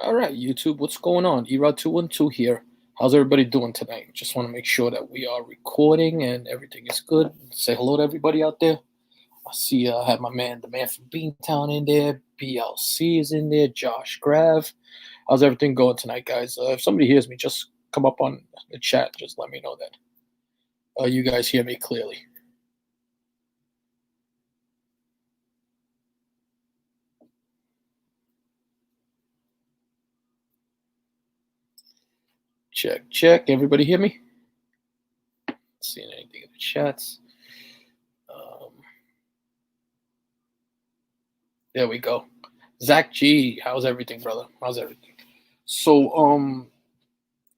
All right, YouTube, what's going on? Erod212 here. How's everybody doing tonight? Just want to make sure that we are recording and everything is good. Say hello to everybody out there. I see I have the man from Beantown in there. BLC is in there. Josh Grav. How's everything going tonight, guys? If somebody hears me, just come up on the chat. Just let me know that you guys hear me clearly. Check, check. Everybody hear me? Not seeing anything in the chats. There we go. Zach G, how's everything, brother? How's everything? So,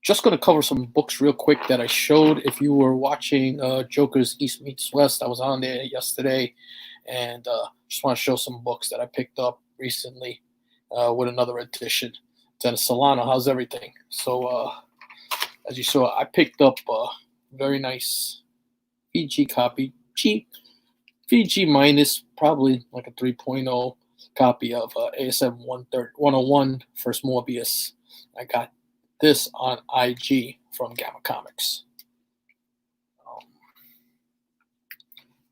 just gonna cover some books real quick that I showed. If you were watching Joker's East Meets West, I was on there yesterday, and just want to show some books that I picked up recently with another edition. Dennis Solano, how's everything? So, as you saw, I picked up a very nice VG copy, cheap VG minus, probably like a 3.0 copy of ASM 101 First Morbius. I got this on IG from Gamma Comics.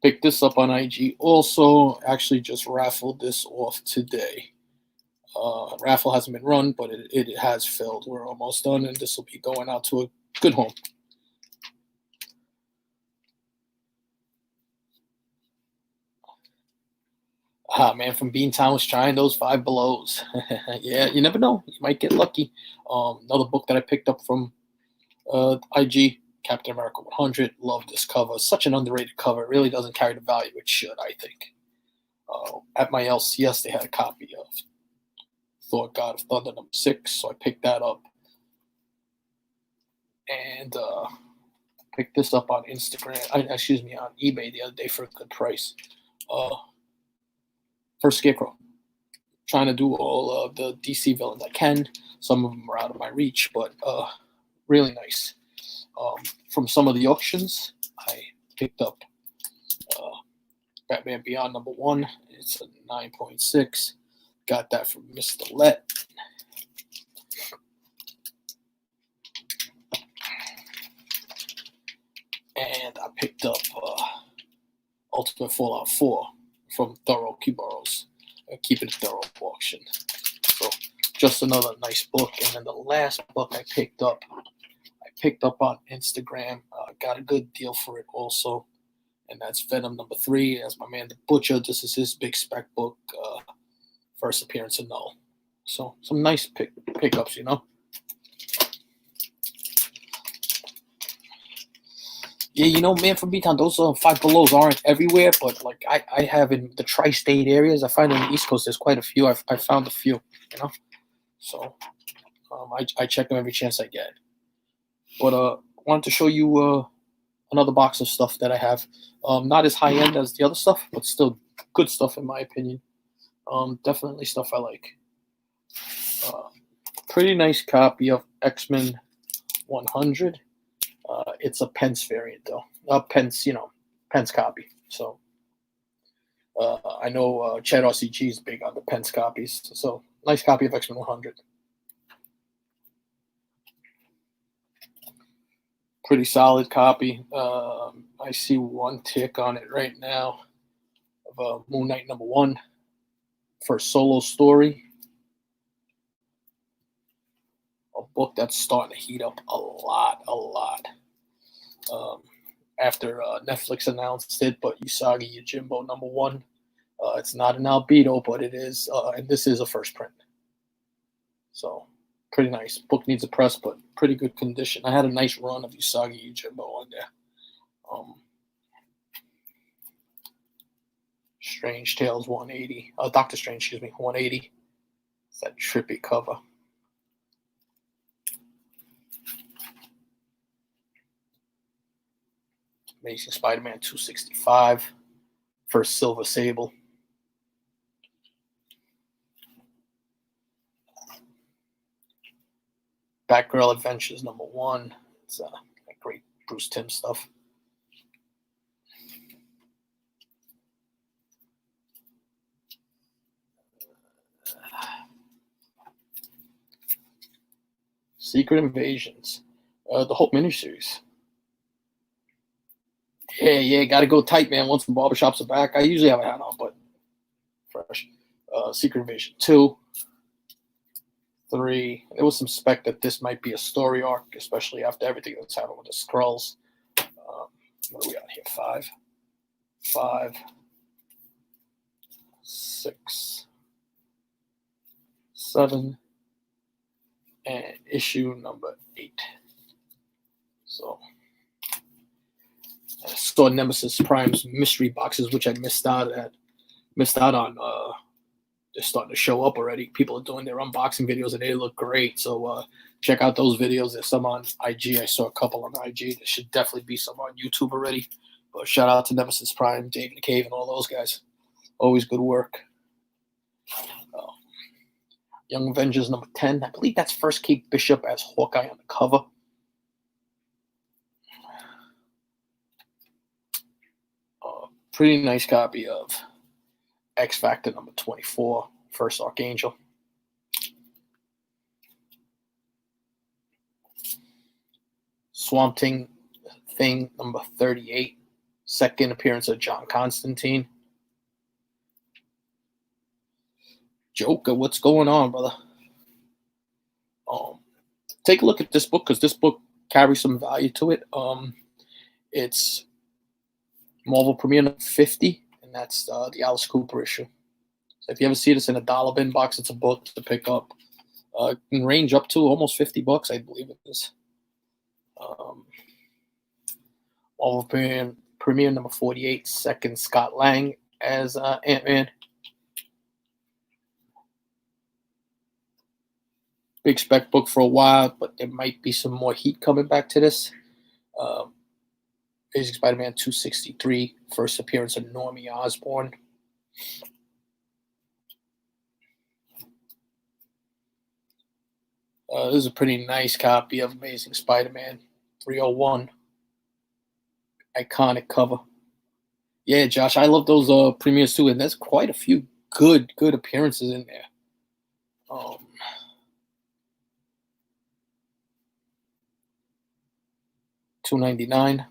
Picked this up on IG. Also, actually just raffled this off today. Raffle hasn't been run, but it has filled. We're almost done, and this will be going out to a good home. Man from Beantown was trying those Five Belows. Yeah, you never know. You might get lucky. Another book that I picked up from IG, Captain America 100. Love this cover. Such an underrated cover. It really doesn't carry the value it should, I think. At my LCS, they had a copy of Thor God of Thunder #6, so I picked that up. And picked this up on Instagram. On eBay the other day for a good price. For Scarecrow. Trying to do all of the DC villains I can. Some of them are out of my reach, but really nice. From some of the auctions, I picked up Batman Beyond #1. It's a 9.6. Got that from Mr. Let. And I picked up Ultimate Fallout 4 from Thorough Kiboros. Keep It Thorough auction. So just another nice book. And then the last book I picked up on Instagram. Got a good deal for it also. And that's Venom #3. As my man the Butcher, this is his big spec book, first appearance in Null. So some nice pickups, you know. Yeah, you know, man from B-Town, those Five Belows aren't everywhere, but like I have in the tri-state areas. I find on the East Coast there's quite a few. I found a few, you know. So I check them every chance I get. But wanted to show you another box of stuff that I have. Not as high end as the other stuff, but still good stuff in my opinion. Definitely stuff I like. Pretty nice copy of X-Men 100. It's a Pence variant though. Pence copy. So I know Chad RCG is big on the Pence copies. So nice copy of X-Men 100. Pretty solid copy. I see one tick on it right now of Moon Knight #1 for a solo story. A book that's starting to heat up a lot. After Netflix announced it, but Usagi Yojimbo #1. It's not an albedo, but it is, and this is a first print. So pretty nice. Book needs a press, but pretty good condition. I had a nice run of Usagi Yojimbo on there. Strange Tales 180. Doctor Strange, 180. It's that trippy cover. Amazing Spider-Man 265. First Silver Sable. Batgirl Adventures #1. It's great Bruce Timm stuff. Secret Invasions. The whole miniseries. Yeah, gotta go tight, man. Once the barbershops are back. I usually have a hat on, but fresh. Secret Invasion 2, 3. There was some spec that this might be a story arc, especially after everything that's happened with the Skrulls. What are we on here? 5, 5, 6, 7, and issue number 8. So I saw Nemesis Prime's mystery boxes, which I missed out on. They're starting to show up already. People are doing their unboxing videos and they look great. So check out those videos. There's some on IG. I saw a couple on IG. There should definitely be some on YouTube already. But shout out to Nemesis Prime, David the Cave, and all those guys. Always good work. Young Avengers number 10. I believe that's first Kate Bishop as Hawkeye on the cover. Pretty nice copy of X Factor number 24, first Archangel. Swamp Thing number 38, second appearance of John Constantine. Joker, what's going on, brother? Take a look at this book because this book carries some value to it. It's Marvel Premiere number 50, and that's the Alice Cooper issue. So if you ever see this in a dollar bin box, it's a book to pick up. It can range up to almost $50, I believe it is. Marvel Premiere number 48, second Scott Lang as Ant-Man. Big spec book for a while, but there might be some more heat coming back to this. Amazing Spider-Man 263, first appearance of Normie Osborn. This is a pretty nice copy of Amazing Spider-Man 301. Iconic cover. Yeah, Josh, I love those premieres too, and there's quite a few good appearances in there. $2.99.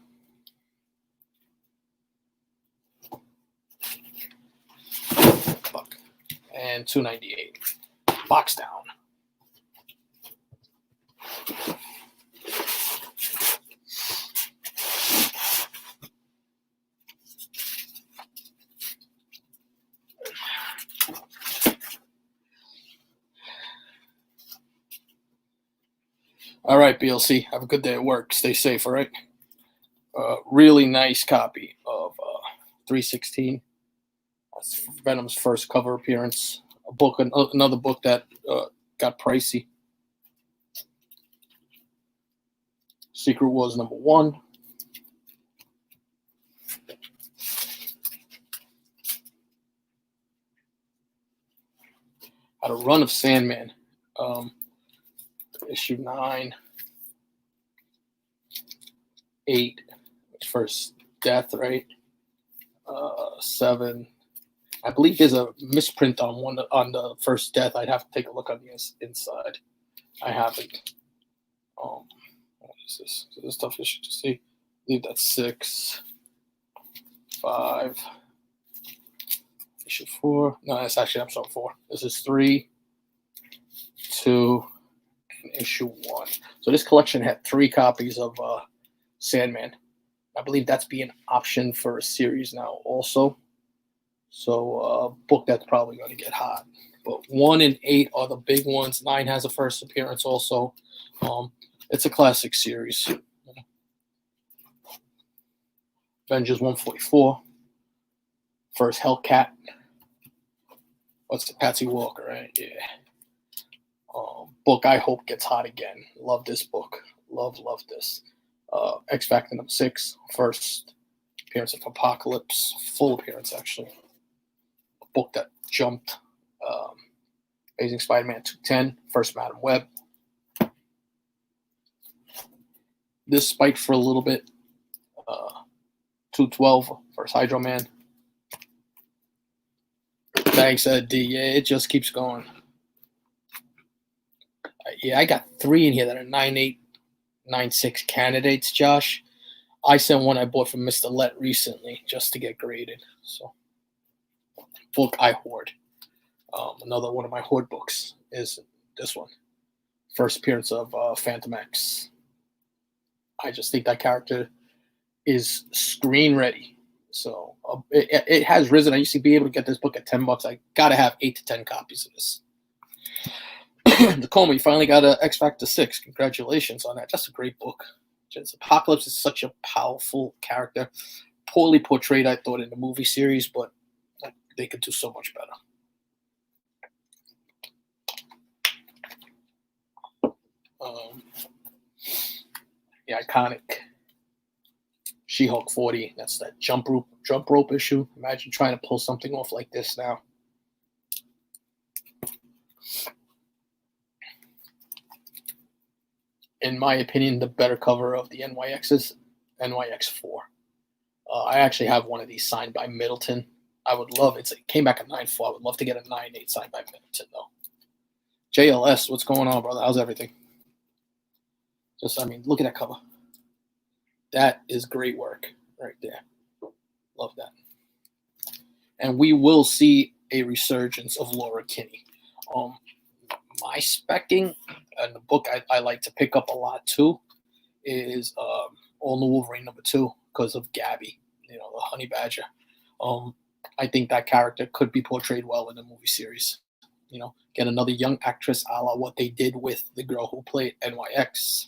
And $2.98. Box down. All right, BLC. Have a good day at work. Stay safe, all right? Really nice copy of 316. That's Venom's first cover appearance. Another book that got pricey. Secret Wars number 1. Had a run of Sandman. Issue 9, 8, first death, right? 7. I believe there's a misprint on the first death. I'd have to take a look on the inside. I haven't. What is this? Is this stuff I should just see? I believe that's 6, 5, issue 4. No, that's actually episode 4. This is 3, 2, and issue 1. So this collection had 3 copies of Sandman. I believe that's being optioned for a series now also. So a book that's probably going to get hot. But 1 and 8 are the big ones. 9 has a first appearance also. It's a classic series. Avengers 144. First Hellcat. What's the Patsy Walker, right? Yeah. Book I hope gets hot again. Love this book. Love this. X Factor number 6. First appearance of Apocalypse. Full appearance, actually. A book that jumped. Amazing Spider-Man 210. First Madam Web. This spiked for a little bit. 212. First Hydro Man. Thanks, D. Yeah, it just keeps going. Yeah, I got 3 in here that are 9.8, 9.6 candidates, Josh. I sent one I bought from Mr. Let recently just to get graded. So, book I hoard. Another one of my hoard books is this one. First appearance of Phantom X. I just think that character is screen ready. So it has risen. I used to be able to get this book at $10. I gotta have 8 to 10 copies of this. Tacoma, you finally got a X Factor 6. Congratulations on that. That's a great book. Just Apocalypse is such a powerful character. Poorly portrayed, I thought, in the movie series, but they could do so much better. The iconic She-Hulk 40. That's that jump rope issue. Imagine trying to pull something off like this now. In my opinion, the better cover of the NYX is NYX4. I actually have one of these signed by Middleton. I would love it. It came back at 9.4. I would love to get a 9.8 signed by Middleton, though. JLS, what's going on, brother? How's everything? Look at that cover. That is great work right there. Love that. And we will see a resurgence of Laura Kinney. My specking, and the book I like to pick up a lot too, is All New Wolverine #2 because of Gabby, the Honey Badger. I think that character could be portrayed well in the movie series. Get another young actress a la what they did with the girl who played NYX,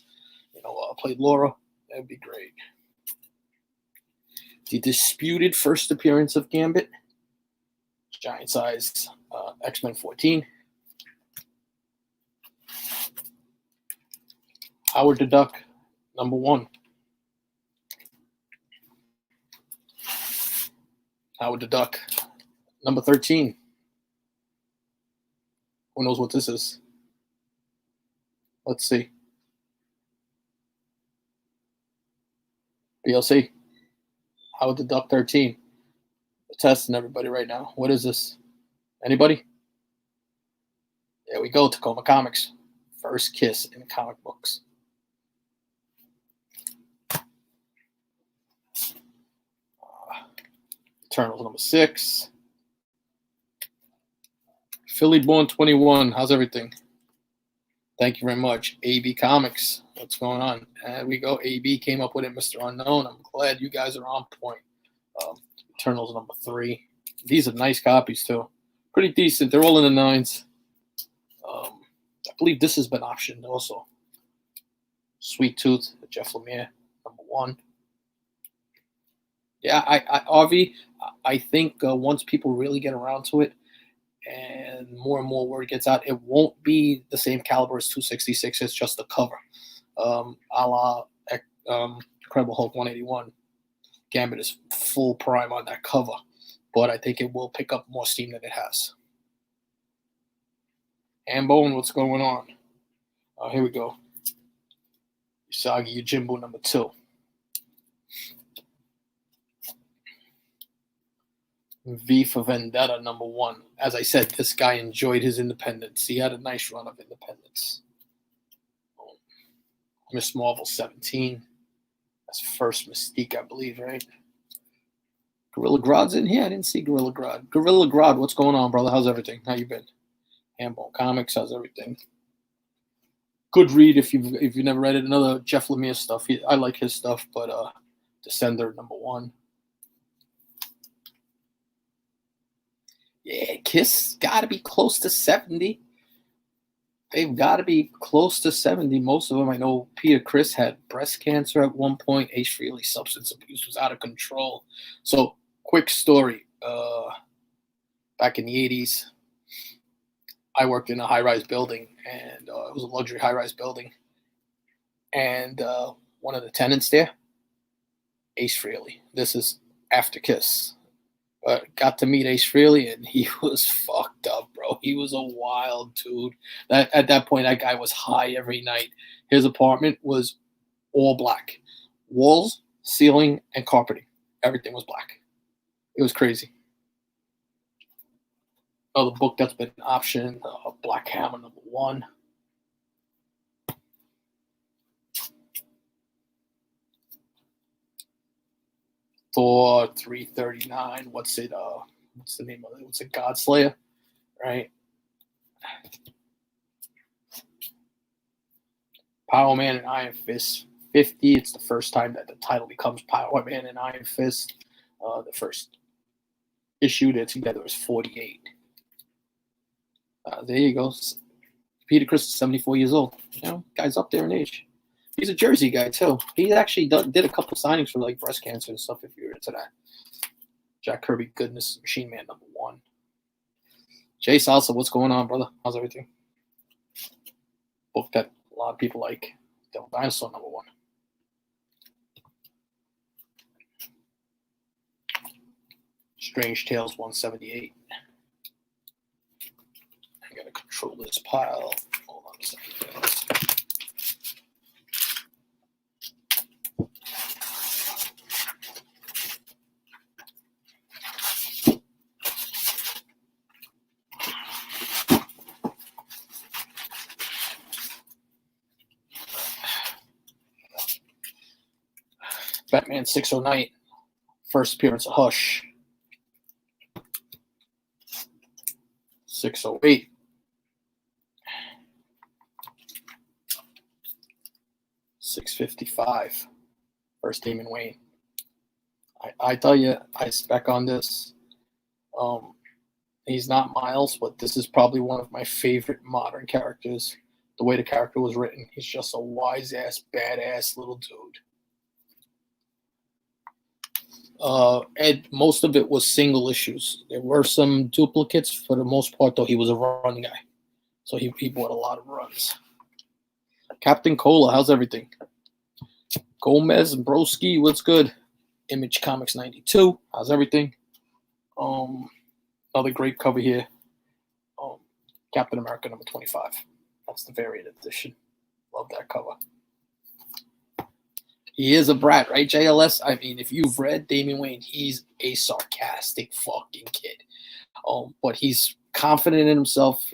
played Laura. That'd be great. The disputed first appearance of Gambit, giant size X-Men 14. Howard the Duck, #1. Howard the Duck, #13. Who knows what this is? Let's see. BLC. Howard the Duck 13. We're testing everybody right now. What is this? Anybody? There we go. Tacoma Comics. First kiss in comic books. Eternals #6. Philly Born 21. How's everything? Thank you very much. AB Comics. What's going on? And we go. AB came up with it, Mr. Unknown. I'm glad you guys are on point. Eternals #3. These are nice copies, too. Pretty decent. They're all in the 9s. I believe this has been optioned also. Sweet Tooth, Jeff Lemire, #1. Yeah, RV, I think once people really get around to it and more word gets out, it won't be the same caliber as 266. It's just the cover. A la Incredible Hulk 181. Gambit is full prime on that cover, but I think it will pick up more steam than it has. Ambone, what's going on? Here we go. Usagi Yojimbo #2. V for Vendetta #1. As I said, this guy enjoyed his independence. He had a nice run of independence. Miss Marvel 17. That's first Mystique, I believe, right? Gorilla Grodd's in here. I didn't see Gorilla Grodd. Gorilla Grodd, what's going on, brother? How's everything? How you been? Handball Comics, how's everything? Good read if you've never read it. Another Jeff Lemire stuff. I like his stuff, but Descender #1. Yeah, Kiss got to be close to 70. They've got to be close to 70. Most of them, I know Peter Criss had breast cancer at one point. Ace Frehley, substance abuse was out of control. So, quick story. Back in the 80s, I worked in a high-rise building, and it was a luxury high-rise building. And one of the tenants there, Ace Frehley. This is after Kiss. But got to meet Ace Frehley, and he was fucked up, bro. He was a wild dude. At that point, that guy was high every night. His apartment was all black. Walls, ceiling, and carpeting. Everything was black. It was crazy. Oh, the book that's been optioned, Black Hammer #1. Thor 339. What's it? What's the name of it? What's it? Godslayer, right? Power Man and Iron Fist 50. It's the first time that the title becomes Power Man and Iron Fist. The first issue they're together is 48. There you go. Peter Chris is 74 years old. You know, guy's up there in age. He's a Jersey guy too. He actually did a couple signings for like breast cancer and stuff. If you're into that, Jack Kirby, goodness, Machine Man #1. Jay Salsa, what's going on, brother? How's everything? Book that a lot of people like. Devil Dinosaur #1. Strange Tales 178. I gotta control this pile. Hold on a second, guys. Batman 609. First appearance of Hush. 608. $655. First Damon Wayne. I tell you, I spec on this. He's not Miles, but this is probably one of my favorite modern characters. The way the character was written, he's just a wise ass, badass little dude. And most of it was single issues. There were some duplicates. For the most part, though, he was a run guy. So he bought a lot of runs. Captain Cola, how's everything? Gomez and Broski, what's good? Image Comics 92, how's everything? Another great cover here. Captain America #25. That's the variant edition. Love that cover. He is a brat, right, JLS? I mean, if you've read Damian Wayne, he's a sarcastic fucking kid. But he's confident in himself,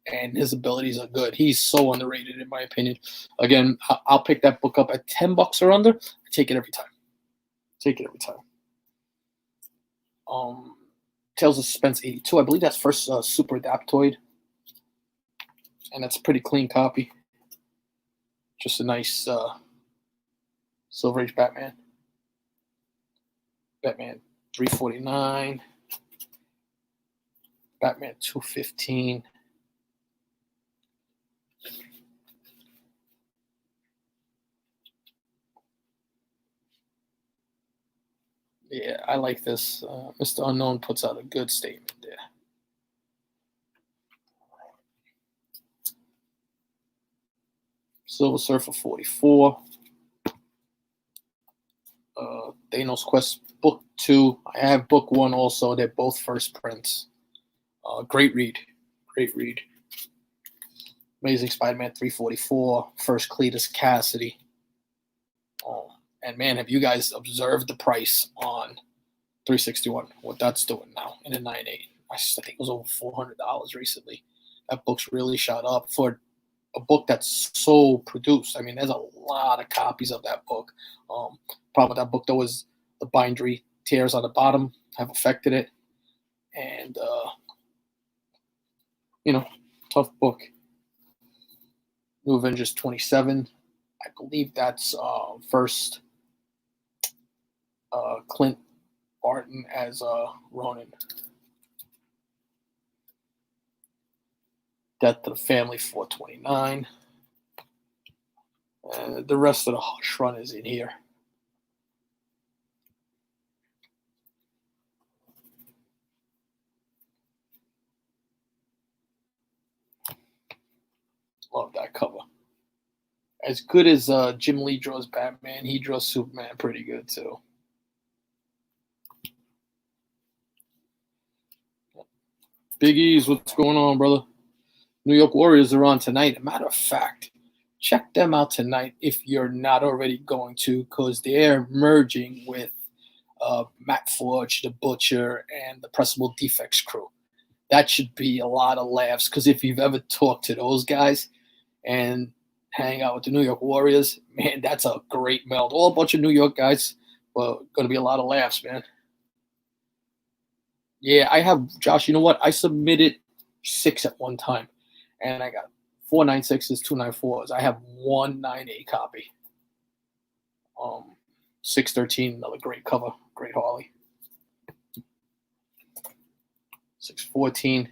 and his abilities are good. He's so underrated, in my opinion. Again, I'll pick that book up at $10 or under. I take it every time. Tales of Suspense 82. I believe that's first Super Adaptoid. And that's a pretty clean copy. Just a nice Silver Age Batman. Batman 349. Batman 215. Yeah, I like this. Mr. Unknown puts out a good statement there. Silver Surfer 44. Thanos Quest Book 2. I have Book 1 also. They're both first prints. Great read. Amazing Spider-Man 344. First Cletus Cassidy. And man, have you guys observed the price on 361? What that's doing now in a 9.8? I think it was over $400 recently. That book's really shot up for a book that's so produced. I mean, there's a lot of copies of that book. Problem with that book though is the bindery tears on the bottom have affected it, and tough book. New Avengers 27. I believe that's first Clint Barton as Ronin. Death to the Family 429. The rest of the Hush run is in here. Love that cover. As good as Jim Lee draws Batman, he draws Superman pretty good too. Big E's, what's going on, brother? New York Warriors are on tonight. As a matter of fact, check them out tonight if you're not already going to, because they're merging with Matt Forge, the Butcher, and the Pressable Defects crew. That should be a lot of laughs, because if you've ever talked to those guys and hang out with the New York Warriors, man, that's a great meld. All a bunch of New York guys, Well, gonna be a lot of laughs, man. Yeah, I have Josh. You know what? I submitted 6 at one time, and I got 496s, 294s. I have 198 copy. 613, another great cover, great Harley. 614.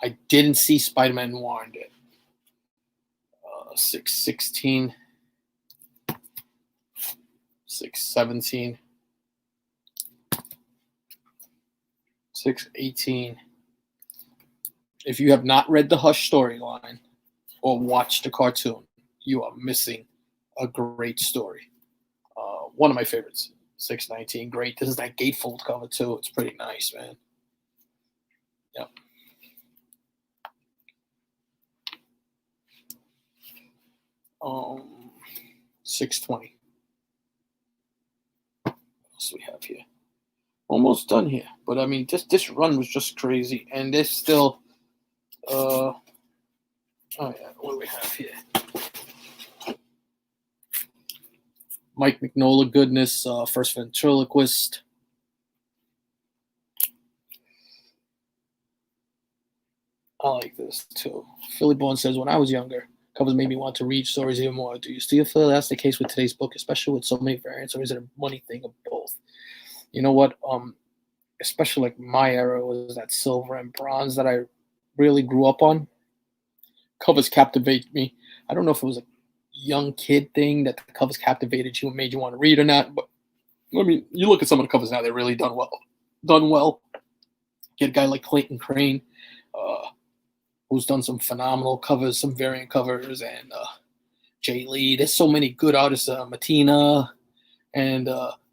I didn't see Spider-Man Noir in it. 616. 617. 618. If you have not read the Hush storyline or watched the cartoon, you are missing a great story. One of my favorites. 619, great. This is that gatefold cover too. It's pretty nice, man. Yep. 620. What else do we have here? Almost done here, but I mean, this run was just crazy, and there's still. Oh yeah, what do we have here? Mike Mignola goodness, first ventriloquist. I like this too. Philly Bourne says, when I was younger, covers made me want to read stories even more. Do you still feel that's the case with today's book, especially with so many variants, or is it a money thing of both? You know what? Especially like my era was that silver and bronze that I really grew up on. Covers captivate me. I don't know if it was a young kid thing that the covers captivated you and made you want to read or not, but I mean, you look at some of the covers now; they're really done well. Done well. Get a guy like Clayton Crane, who's done some phenomenal covers, some variant covers, and Jay Lee. There's so many good artists. Matina and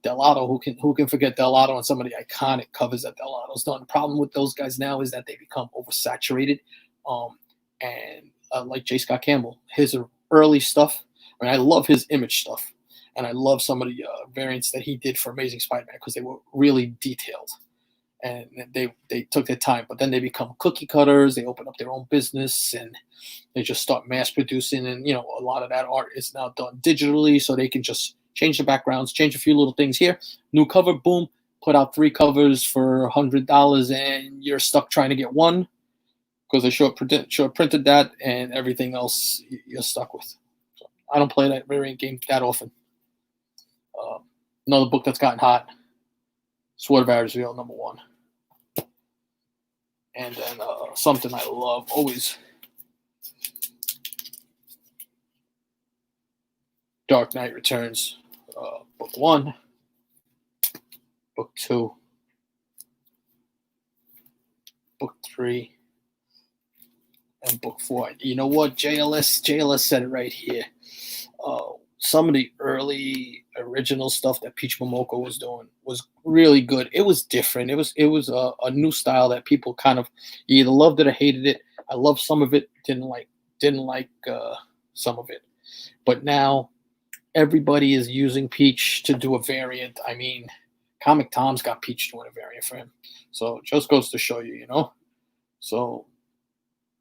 Delato. Who can forget Delato and some of the iconic covers that Delato's done? The problem with those guys now is that they become oversaturated. And like J. Scott Campbell, his early stuff. I mean, I love his image stuff, and I love some of the variants that he did for Amazing Spider-Man because they were really detailed. And they took their time, but then they become cookie cutters. They open up their own business, and they just start mass producing. And you know, a lot of that art is now done digitally, so they can just change the backgrounds, change a few little things here. New cover, boom, put out 3 covers for $100, and you're stuck trying to get one because they short printed that, and everything else you're stuck with. So I don't play that variant game that often. Another book that's gotten hot, Sword of Arizville, #1. And then something I love always, Dark Knight Returns, book 1, book 2, book 3, and book 4. You know what? JLS said it right here. Some of the early original stuff that Peach Momoko was doing was really good. It was different. It was a new style that people kind of either loved it or hated it. I loved some of it, didn't like some of it. But now everybody is using Peach to do a variant. I mean, Comic Tom's got Peach doing a variant for him. So it just goes to show you, you know. So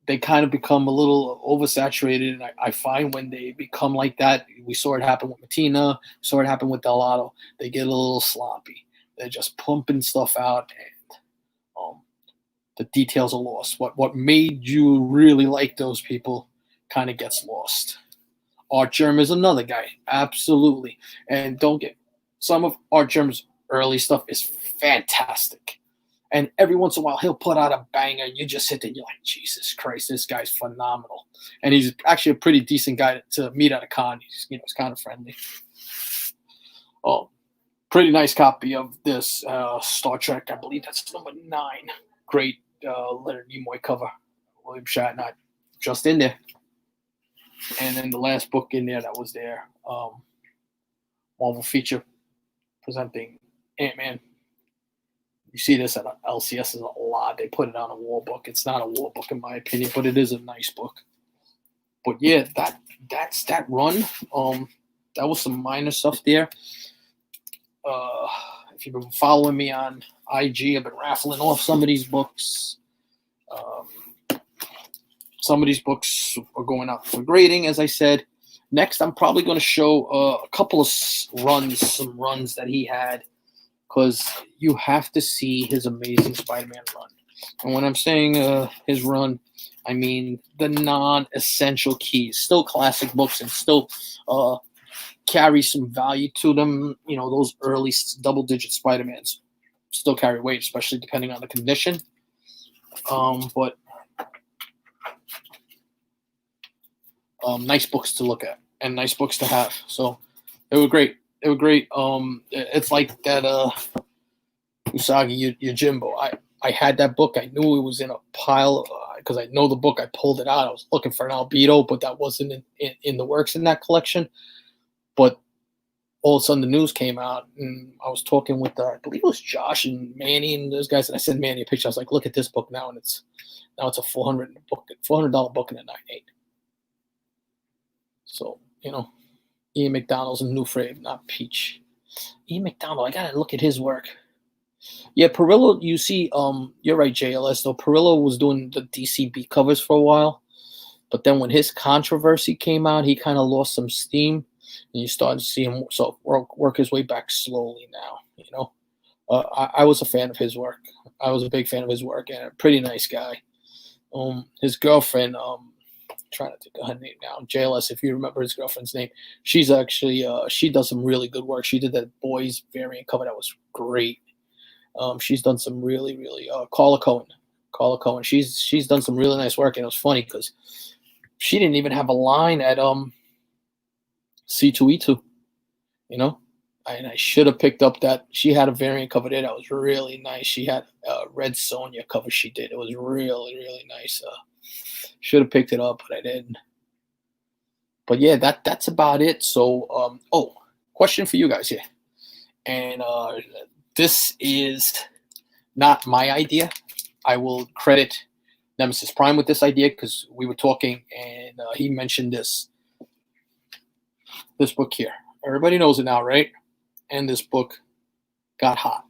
they kind of become a little oversaturated, and I find when they become like that, we saw it happen with Matina, we saw it happen with Delato. They get a little sloppy. They're just pumping stuff out, and the details are lost. What made you really like those people kind of gets lost. Art Germ is another guy, absolutely. And don't get some of Art Germ's early stuff is fantastic. And every once in a while, he'll put out a banger, and you just sit there and you're like, Jesus Christ, this guy's phenomenal. And he's actually a pretty decent guy to meet at a con. He's kind of friendly. Oh, pretty nice copy of this Star Trek. I believe that's #9. Great Leonard Nimoy cover. William Shatner just in there. And then the last book in there that was there, Marvel feature presenting Ant-Man. You see this at LCS is a lot. They put it on a war book. It's not a war book in my opinion, but it is a nice book. But yeah, that's that run. That was some minor stuff there. If you've been following me on IG, I've been raffling off some of these books. Some of these books are going out for grading, as I said. Next, I'm probably going to show a couple of some runs that he had, because you have to see his amazing Spider-Man run. And when I'm saying his run, I mean the non-essential keys. Still classic books and still carry some value to them. You know, those early double-digit Spider-Mans still carry weight, especially depending on the condition. But nice books to look at and nice books to have. So they were great. They were great. It's like that Usagi Yojimbo. I had that book. I knew it was in a pile because I know the book. I pulled it out. I was looking for an Albedo, but that wasn't in the works in that collection. But all of a sudden the news came out, and I was talking with I believe it was Josh and Manny and those guys, and I sent Manny a picture. I was like, "Look at this book now," and it's a $400 book in a 9.8. So Ian McDonald's a new frame, not Peach. Ian McDonald, I gotta look at his work. Yeah, Perillo, you see, you're right, JLS, though. Perillo was doing the DCB covers for a while, but then when his controversy came out, he kind of lost some steam, and you started to see him work his way back slowly now, I was a fan of his work. I was a big fan of his work, and a pretty nice guy. His girlfriend, trying to think of her name now, JLS, if you remember his girlfriend's name, she's actually, she does some really good work. She did that boys variant cover that was great. She's done some really, really Carla Cohen. She's done some really nice work, and it was funny because she didn't even have a line at C2E2, and I should have picked up that she had a variant cover there that was really nice. She had a Red Sonja cover she did. It was really, really nice. Should have picked it up, but I didn't. But yeah, that's about it. So question for you guys here, and this is not my idea. I will credit Nemesis Prime with this idea because we were talking and he mentioned this book here. Everybody knows it now, right? And this book got hot.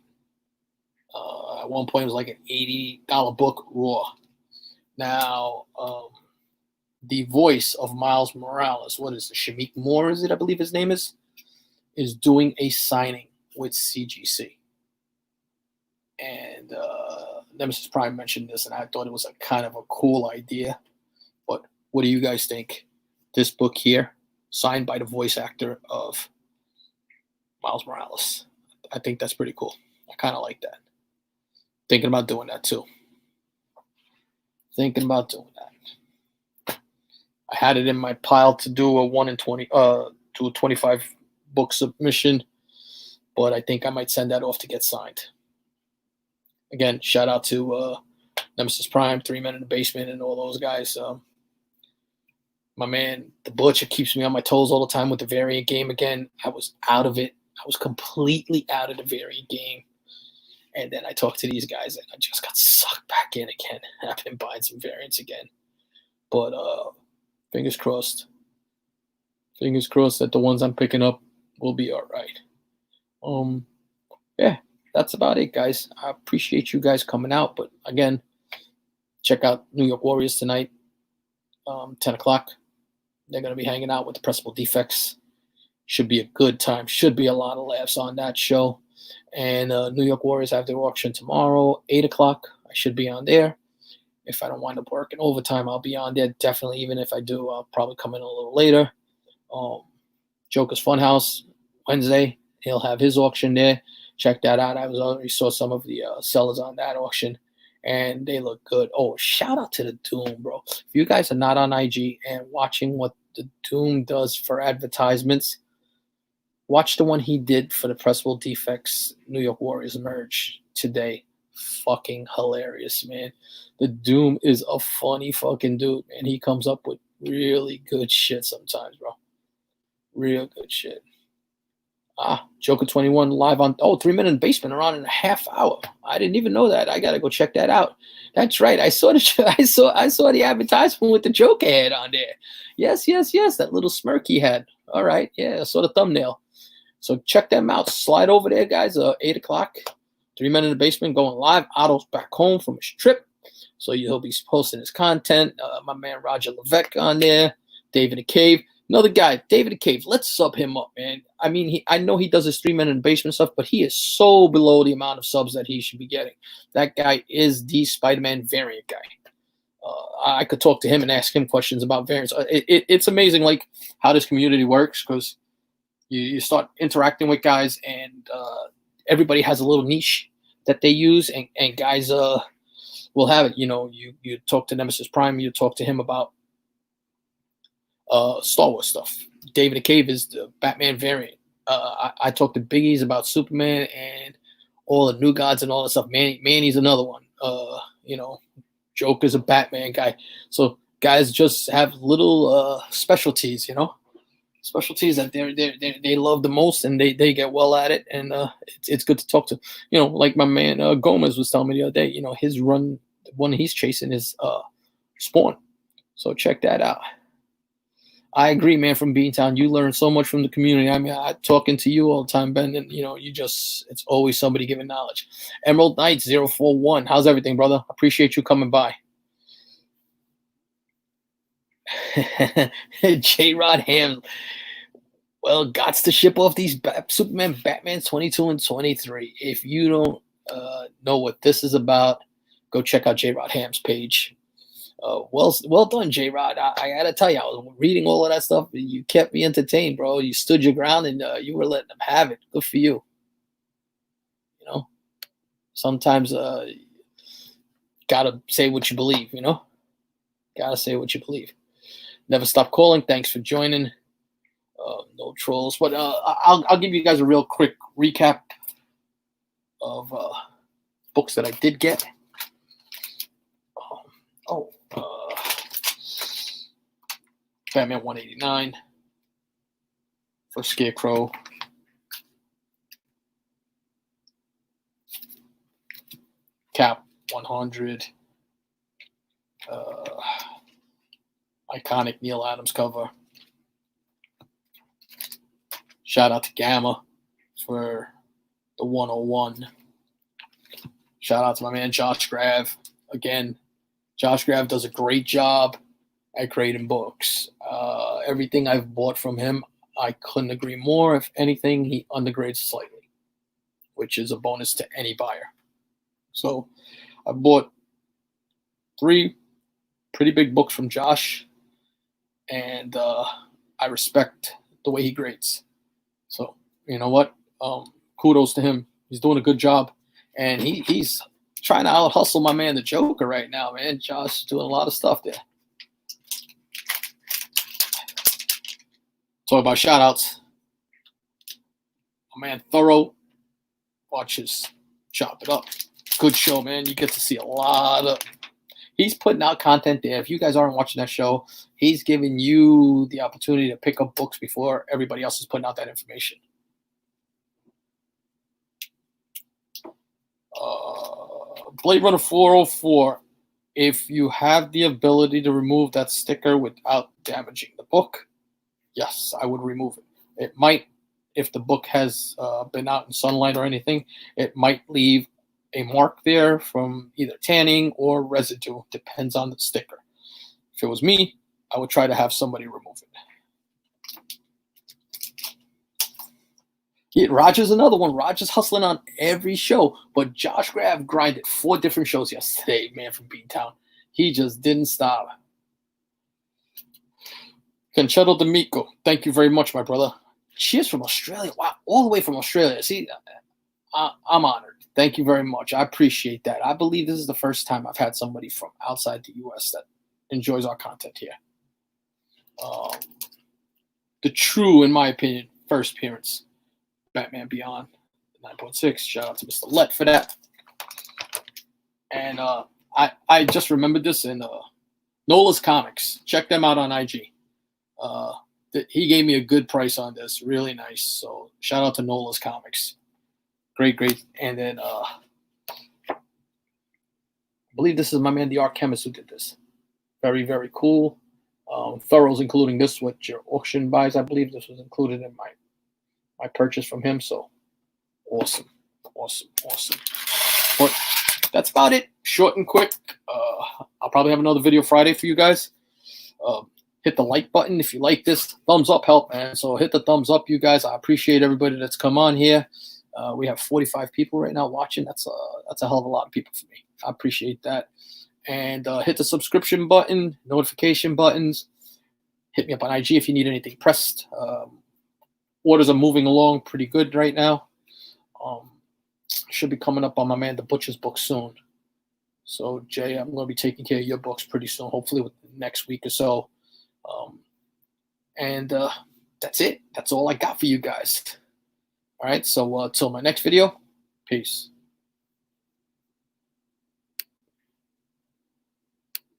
At one point, it was like an $80 book raw. Now, the voice of Miles Morales, what is it? Shamik Moore, is it? I believe his name is doing a signing with CGC. And Nemesis Prime mentioned this, and I thought it was a kind of a cool idea. But what do you guys think? This book here, signed by the voice actor of Miles Morales. I think that's pretty cool. I kind of like that. Thinking about doing that too. I had it in my pile to do a 1 in 20, to a 25 book submission, but I think I might send that off to get signed. Again, shout out to Nemesis Prime, 3 Men in the Basement, and all those guys. My man, the Butcher, keeps me on my toes all the time with the variant game. Again, I was out of it. I was completely out of the variant game. And then I talked to these guys, and I just got sucked back in again. I've been buying some variants again. But fingers crossed. Fingers crossed that the ones I'm picking up will be all right. Yeah, that's about it, guys. I appreciate you guys coming out. But again, check out New York Warriors tonight, 10 o'clock. They're going to be hanging out with the Pressable Defects. Should be a good time. Should be a lot of laughs on that show. And New York Warriors have their auction tomorrow, 8 o'clock. I should be on there. If I don't wind up working overtime, I'll be on there. Definitely, even if I do, I'll probably come in a little later. Joker's Funhouse, Wednesday. He'll have his auction there. Check that out. I already saw some of the sellers on that auction, and they look good. Oh, shout out to the Doom, bro. If you guys are not on IG and watching what the Doom does for advertisements, watch the one he did for the Pressable Defects New York Warriors merge today. Fucking hilarious, man. The Doom is a funny fucking dude, and he comes up with really good shit sometimes, bro. Real good shit. Joker 21 live on 3 Men in the Basement around in a half hour. I didn't even know that. I gotta go check that out. That's right. I saw the advertisement with the Joker head on there. Yes. That little smirk he had. All right. Yeah, I saw the thumbnail. So check them out. Slide over there, guys. 8 o'clock. 3 Men in the Basement going live. Otto's back home from his trip. So he'll be posting his content. My man Roger Levesque on there. David the Cave. Another guy, David the Cave. Let's sub him up, man. I mean, I know he does his 3 Men in the Basement stuff, but he is so below the amount of subs that he should be getting. That guy is the Spider-Man variant guy. I could talk to him and ask him questions about variants. It's amazing, like, how this community works, because you start interacting with guys, and everybody has a little niche that they use, and guys will have it. You know, you talk to Nemesis Prime, you talk to him about Star Wars stuff. David the Cave is the Batman variant. I talk to Biggies about Superman and all the New Gods and all that stuff. Manny's another one. You know, Joker's a Batman guy. So guys just have little specialties, you know, specialties that they love the most, and they get well at it, and it's good to talk to. You know, like my man Gomez was telling me the other day. You know, his one he's chasing is Spawn. So check that out. I agree, man, from Beantown. You learn so much from the community. I mean, I'm talking to you all the time, Ben, and, you know, it's always somebody giving knowledge. Emerald Knight 041. How's everything, brother? Appreciate you coming by. J-Rod Ham. Well, gots to ship off these Superman Batman 22 and 23. If you don't know what this is about, go check out J-Rod Ham's page. Well done, J-Rod. I gotta tell you, I was reading all of that stuff. You kept me entertained, bro. You stood your ground, and you were letting them have it. Good for you. You know, sometimes gotta say what you believe. You know, gotta say what you believe. Never stop calling. Thanks for joining. No trolls, but I'll give you guys a real quick recap of books that I did get. Batman 189 for Scarecrow. Cap 100. Iconic Neil Adams cover. Shout out to Gamma for the 101. Shout out to my man Josh Grav. Again, Josh Grav does a great job at creating books. Everything I've bought from him, I couldn't agree more. If anything, he undergrades slightly, which is a bonus to any buyer. So I bought 3 pretty big books from Josh, and I respect the way he grades. So, you know what? Kudos to him. He's doing a good job, and he's trying to out-hustle my man, the Joker, right now, man. Josh is doing a lot of stuff there. Talk about shout-outs. My man Thorough. Watch his Chop It Up. Good show, man. You get to see a lot of... He's putting out content there. If you guys aren't watching that show, he's giving you the opportunity to pick up books before everybody else is putting out that information. Blade Runner 404. If you have the ability to remove that sticker without damaging the book, yes, I would remove it. It might, if the book has been out in sunlight or anything, it might leave a mark there from either tanning or residue. Depends on the sticker. If it was me, I would try to have somebody remove it. Yeah, Roger's another one. Roger's hustling on every show, but Josh Grav grinded 4 different shows yesterday, man, from Beantown. He just didn't stop. Concheto D'Amico, thank you very much, my brother. Cheers from Australia. Wow, all the way from Australia. See, I'm honored. Thank you very much. I appreciate that. I believe this is the first time I've had somebody from outside the U.S. that enjoys our content here. The true, in my opinion, first appearance, Batman Beyond 9.6. Shout out to Mr. Let for that. And I just remembered this in Nola's Comics. Check them out on IG. He gave me a good price on this. Really nice. So shout out to Nola's Comics. Great. And then I believe this is my man, the Art Chemist, who did this. Very, very cool. Thorough's including this with your auction buys. I believe this was included in my purchase from him. So awesome. But that's about it. Short and quick. I'll probably have another video Friday for you guys. Hit the like button if you like this. Thumbs up help, man. So hit the thumbs up, you guys. I appreciate everybody that's come on here. We have 45 people right now watching. That's a hell of a lot of people for me. I appreciate that. And hit the subscription button, notification buttons. Hit me up on IG if you need anything pressed. Orders are moving along pretty good right now. Should be coming up on my man the Butcher's book soon. So Jay, I'm going to be taking care of your books pretty soon, hopefully within the next week or so. And that's it. That's all I got for you guys. All right. So till my next video, peace.